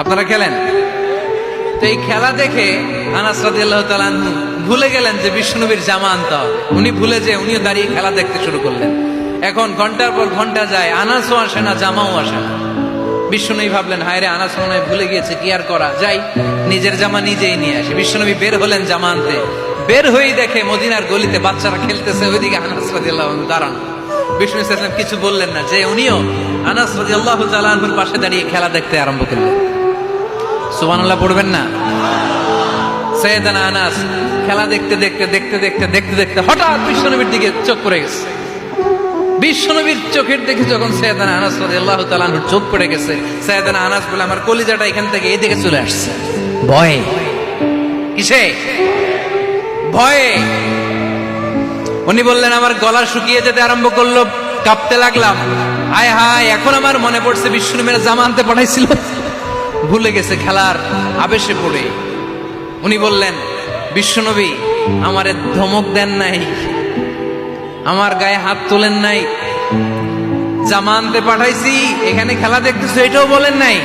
আপনারা খেলেন? তো এই খেলা দেখে আনাস রাদিয়াল্লাহু তাআলা আনহু ভুলে গেলেন যে বিশ্বনবীর জামা আনতে হবে। উনি ভুলে যে উনিও দাঁড়িয়ে খেলা দেখতে শুরু করলেন। এখন ঘন্টার পর ঘন্টা যায়, আনাসও আসে না, জামাও আসে না। বিশ্বনবী ভাবলেন, হায় রে, আনাস মনে হয় ভুলে গিয়েছে, কি আর করা যাই, নিজের জামা নিজেই নিয়ে আসে। বিশ্বনবী বের হলেন জামা আনতে। বের হয়েই দেখে মদিনার গলিতে বাচ্চারা খেলতেছে, ওইদিকে আনাস রাদিয়াল্লাহু আনহু দাঁড়ান। বিষ্ণু ইসলাম কিছু বললেন না, যে উনিও আনাস রাদিয়াল্লাহু তাআলা আনহুর পাশে দাঁড়িয়ে খেলা দেখতে আরম্ভ করলেন। সুবহানাল্লাহ পড়বেন না? সাইয়েদানা আনাস খেলা দেখতে দেখতে দেখতে দেখতে দেখতে দেখতে হঠাৎ বিশ্বনবীর দিকে চোখ পড়ে গেছে। বিশ্বনবীর চোখের দেখে যখন সাইয়েদানা আনাস রাদিয়াল্লাহু তাআলা আনহুর চোখ পড়ে গেছে, সাইয়েদানা আনাস বলে, আমার কলিজাটা এখান থেকে এই দিকে চলে আসছে ভয়ে। কিসে? ভয়ে। উনি বললেন, আমার গলা শুকিয়ে যেতে আরম্ভ করলো, কাঁপতে লাগলাম। হায় হায়, এখন আমার মনে পড়ছে বিশ্বনবীর জামা আনতে পাঠাইছিল, ভুলে গেছে খেলার আবেশে পড়ে। উনি বললেন, বিশ্বনবী আমারে ধমক দেন নাই, আমার গায়ে হাত তোলেন নাই, জামা আনতে পাঠাইছি, এখানে খেলা দেখতেছো এটাও বলেন নাই,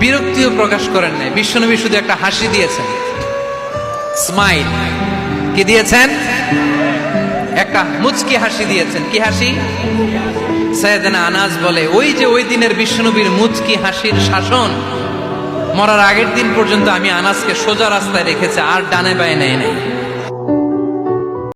বিরক্তিও প্রকাশ করেন নাই। বিশ্বনবী শুধু একটা হাসি দিয়েছেন, স্মাইল। কি দিয়েছেন? একটা মুচকি হাসি দিয়েছেন। কি হাসি? সাইয়েদানা আনাস বলে, ওই যে ওই দিনের বিশ্বনবীর মুচকি হাসির শাসন মরার আগের দিন পর্যন্ত আমি আনাসকে সোজা রাস্তায় রেখেছি, আর ডানে বায়ে নেয় নাই।